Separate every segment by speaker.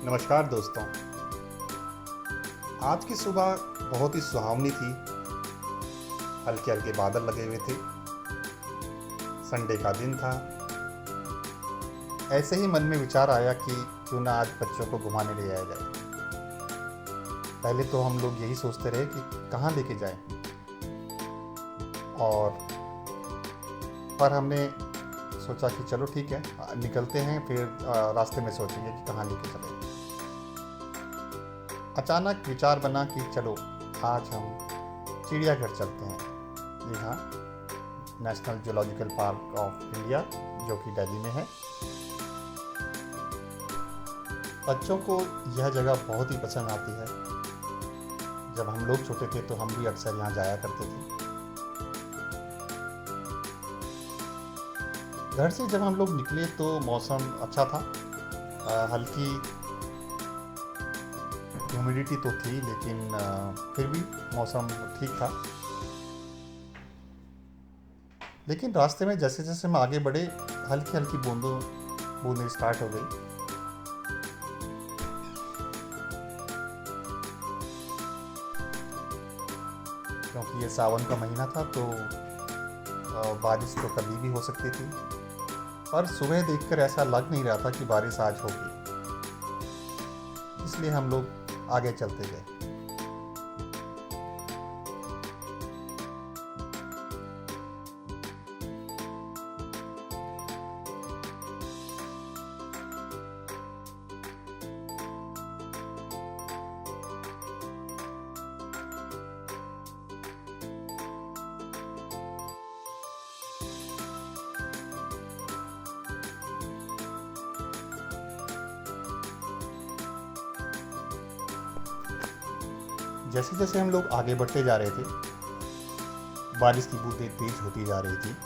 Speaker 1: नमस्कार दोस्तों। आज की सुबह बहुत ही सुहावनी थी। हल्के हल्के बादल लगे हुए थे। संडे का दिन था। ऐसे ही मन में विचार आया कि क्यों ना आज बच्चों को घुमाने ले जाया जाए। पहले तो हम लोग यही सोचते रहे कि कहाँ लेके जाएं, और पर हमने सोचा कि चलो ठीक है, निकलते हैं, फिर रास्ते में सोचेंगे कि कहाँ लेके चले। अचानक विचार बना कि चलो आज हम चिड़ियाघर चलते हैं। जी हाँ, national zoological park of India, जो कि दिल्ली में है। बच्चों को यह जगह बहुत ही पसंद आती है। जब हम लोग छोटे थे तो हम भी अक्सर यहाँ जाया करते थे। घर से जब हम लोग निकले तो मौसम अच्छा था। हल्की ह्यूमिडिटी तो थी, लेकिन फिर भी मौसम ठीक था। लेकिन रास्ते में जैसे जैसे हम आगे बढ़े, हल्की हल्की बूंदें स्टार्ट हो गई। क्योंकि ये सावन का महीना था तो बारिश तो कभी भी हो सकती थी। पर सुबह देखकर ऐसा लग नहीं रहा था कि बारिश आज होगी, इसलिए हम लोग आगे चलते गए। जैसे जैसे हम लोग आगे बढ़ते जा रहे थे, बारिश की बूंदें तेज होती जा रही थी।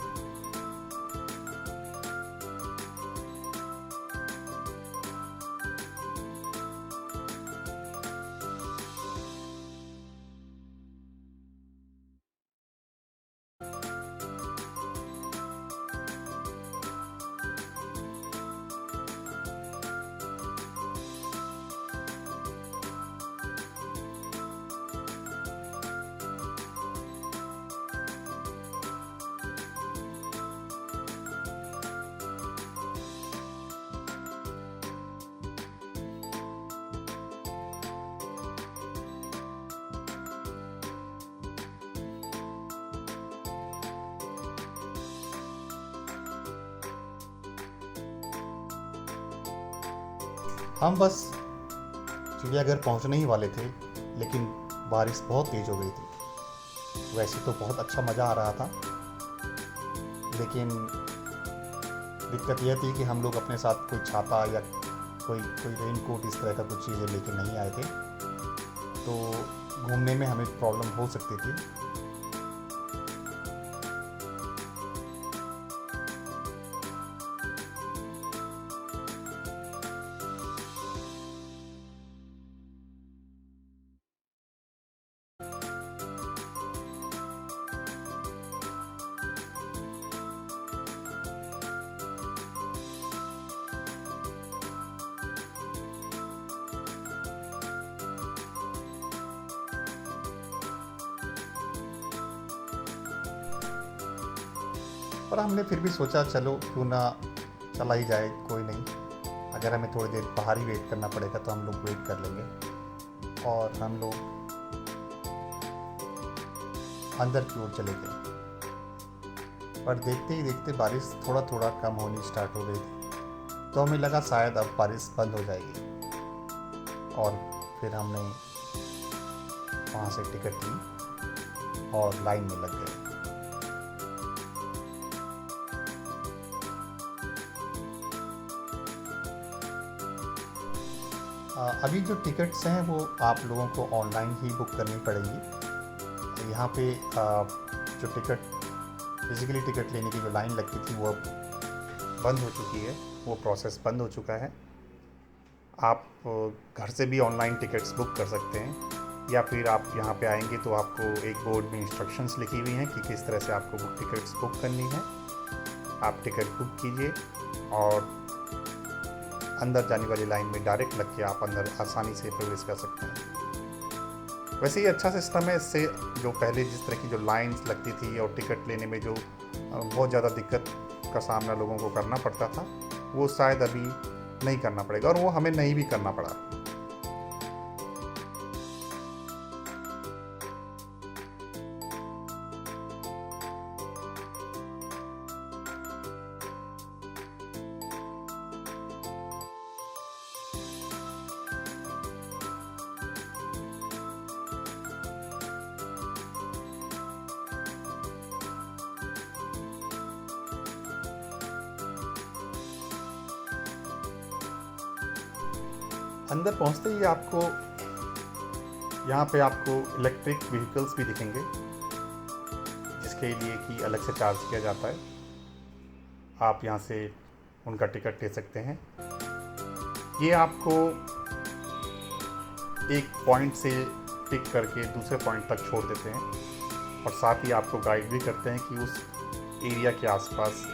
Speaker 1: हम बस चिड़ियाघर पहुंचने ही वाले थे, लेकिन बारिश बहुत तेज हो गई थी। वैसे तो बहुत अच्छा मज़ा आ रहा था, लेकिन दिक्कत यह थी कि हम लोग अपने साथ कोई छाता या कोई कोई रेन कोट, इस तरह का कुछ चीज़ें लेके नहीं आए थे, तो घूमने में हमें प्रॉब्लम हो सकती थी। पर हमने फिर भी सोचा चलो क्यों ना चला ही जाए, कोई नहीं। अगर हमें थोड़ी देर बाहर ही वेट करना पड़ेगा तो हम लोग वेट कर लेंगे। और हम लोग अंदर की ओर चले गए। पर देखते ही देखते बारिश थोड़ा थोड़ा कम होनी स्टार्ट हो गई थी, तो हमें लगा शायद अब बारिश बंद हो जाएगी। और फिर हमने वहाँ से टिकट ली और लाइन में लग गए। अभी जो टिकट्स हैं वो आप लोगों को ऑनलाइन ही बुक करनी पड़ेगी। यहाँ पे जो फिज़िकली टिकट लेने की जो लाइन लगती थी वो बंद हो चुकी है, वो प्रोसेस बंद हो चुका है। आप घर से भी ऑनलाइन टिकट्स बुक कर सकते हैं, या फिर आप यहाँ पे आएंगे तो आपको एक बोर्ड में इंस्ट्रक्शंस लिखी हुई हैं कि किस तरह से आपको टिकट्स बुक करनी है। आप टिकट बुक कीजिए और अंदर जाने वाली लाइन में डायरेक्ट लग के आप अंदर आसानी से प्रवेश कर सकते हैं। वैसे ये अच्छा सिस्टम है। इससे जो पहले जिस तरह की जो लाइंस लगती थी और टिकट लेने में जो बहुत ज़्यादा दिक्कत का सामना लोगों को करना पड़ता था, वो शायद अभी नहीं करना पड़ेगा, और वो हमें नहीं भी करना पड़ा। अंदर पहुंचते ही आपको यहाँ पे आपको इलेक्ट्रिक व्हीकल्स भी दिखेंगे, जिसके लिए कि अलग से चार्ज किया जाता है। आप यहाँ से उनका टिकट ले सकते हैं। ये आपको एक पॉइंट से पिक करके दूसरे पॉइंट तक छोड़ देते हैं, और साथ ही आपको गाइड भी करते हैं कि उस एरिया के आसपास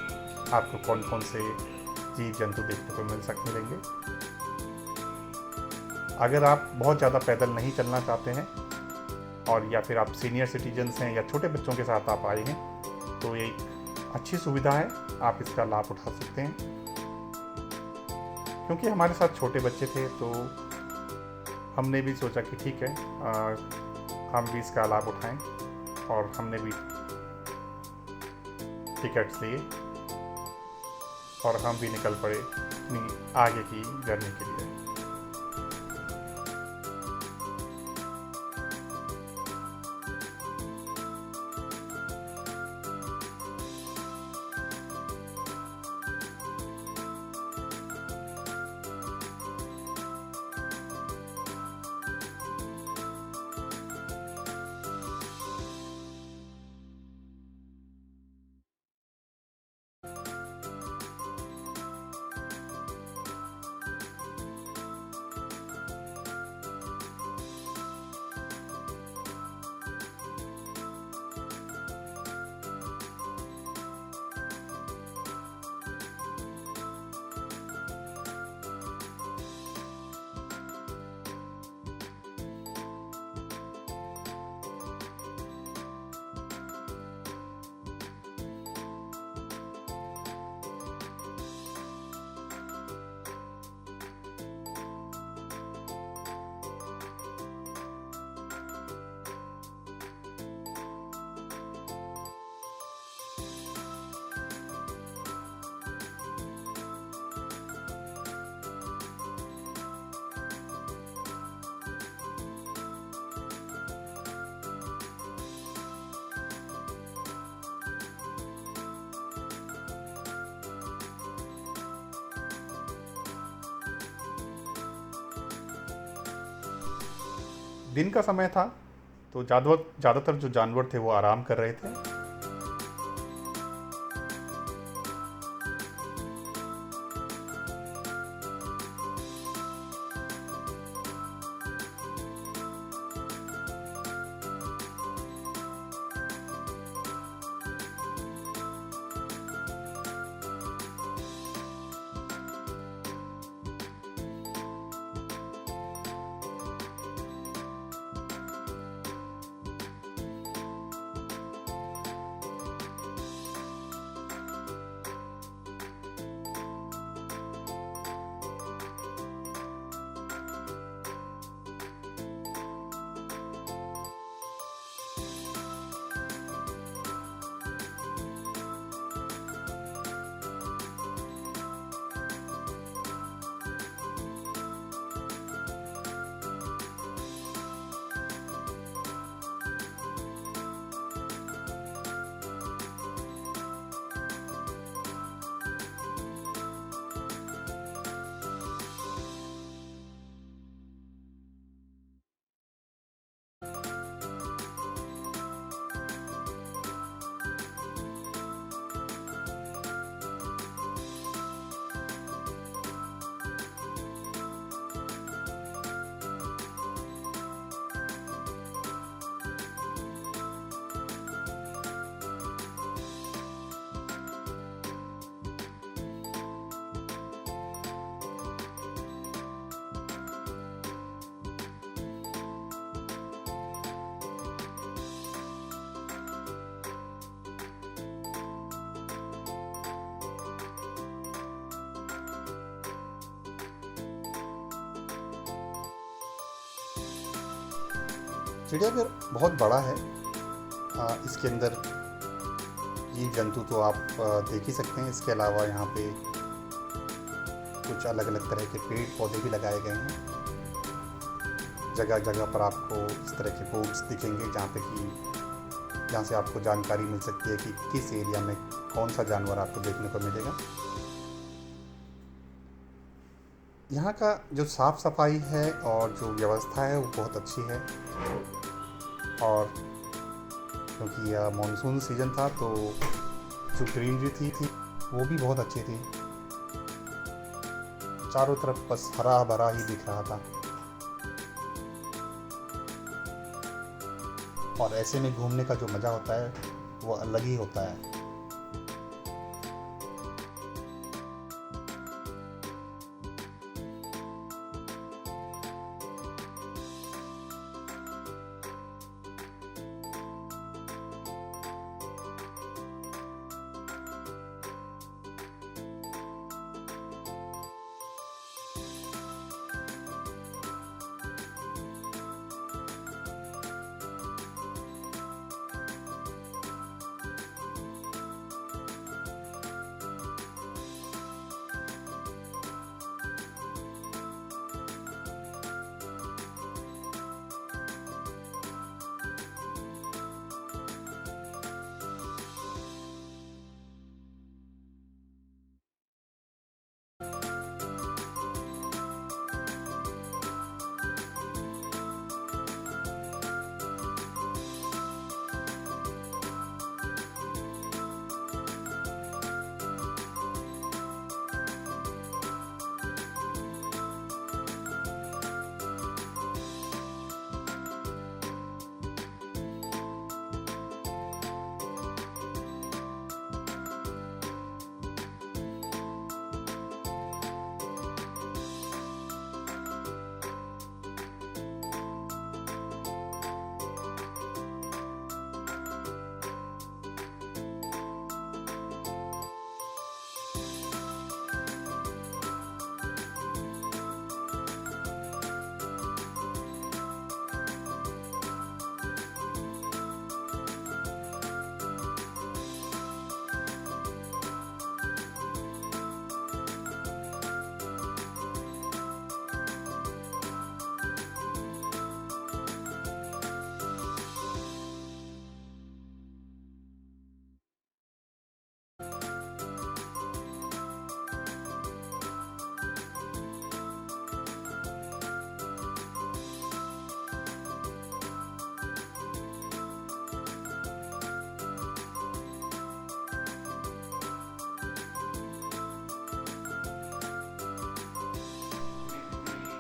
Speaker 1: आपको कौन कौन से जीव जंतु देखने को मिलेंगे। अगर आप बहुत ज़्यादा पैदल नहीं चलना चाहते हैं, और या फिर आप सीनियर सिटीजन्स हैं या छोटे बच्चों के साथ आप आए हैं, तो ये एक अच्छी सुविधा है, आप इसका लाभ उठा सकते हैं। क्योंकि हमारे साथ छोटे बच्चे थे, तो हमने भी सोचा कि ठीक है, हम भी इसका लाभ उठाएं, और हमने भी टिकट्स लिए और हम भी निकल पड़े अपनी आगे की जर्नी के लिए। दिन का समय था, तो ज़्यादातर जो जानवर थे वो आराम कर रहे थे। चिड़ियाघर बहुत बड़ा है। इसके अंदर जीव जंतु तो आप देख ही सकते हैं। इसके अलावा यहाँ पे कुछ अलग अलग तरह के पेड़ पौधे भी लगाए गए हैं। जगह जगह पर आपको इस तरह के बोर्ड्स दिखेंगे जहाँ से आपको जानकारी मिल सकती है कि किस एरिया में कौन सा जानवर आपको देखने को मिलेगा। यहाँ का जो साफ़ सफाई है और जो व्यवस्था है वो बहुत अच्छी है। और क्योंकि यह मानसून सीज़न था तो जो ग्रीनरी थी वो भी बहुत अच्छी थी। चारों तरफ बस हरा भरा ही दिख रहा था। और ऐसे में घूमने का जो मज़ा होता है वो अलग ही होता है।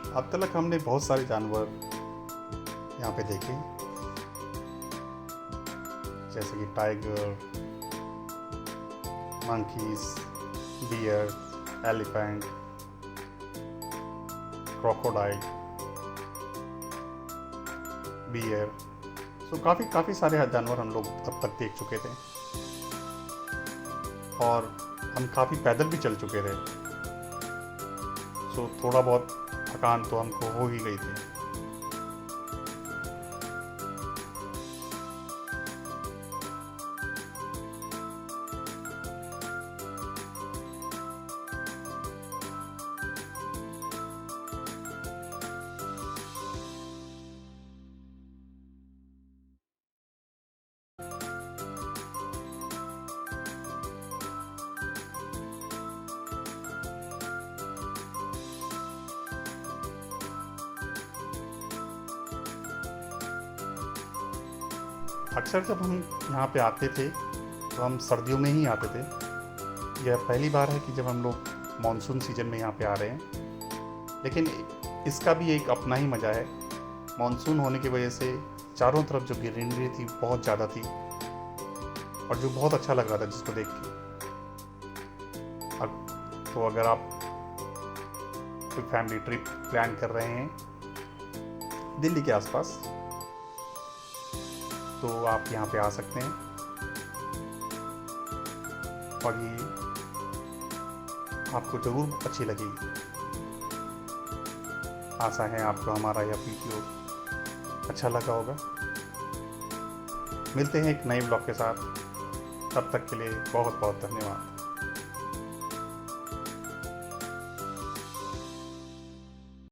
Speaker 1: अब तक हमने बहुत सारे जानवर यहाँ पे देखे, जैसे कि tiger, monkeys, bear, elephant, crocodile, bear. So काफ़ी सारे जानवर हम लोग अब तक देख चुके थे और हम काफ़ी पैदल भी चल चुके थे। सो थोड़ा बहुत थकान तो हमको हो ही गई थी। अक्सर जब हम यहाँ पे आते थे तो हम सर्दियों में ही आते थे। यह पहली बार है कि जब हम लोग मानसून सीजन में यहाँ पे आ रहे हैं, लेकिन इसका भी एक अपना ही मज़ा है। मानसून होने की वजह से चारों तरफ जो ग्रीनरी थी बहुत ज़्यादा थी और जो बहुत अच्छा लग रहा था जिसको देख के। तो अगर आप कोई फैमिली ट्रिप प्लान कर रहे हैं दिल्ली के आसपास, तो आप यहाँ पे आ सकते हैं और ये आपको ज़रूर अच्छी लगेगी। आशा है आपको हमारा यह वीडियो अच्छा लगा होगा। मिलते हैं एक नए ब्लॉग के साथ, तब तक के लिए बहुत बहुत धन्यवाद।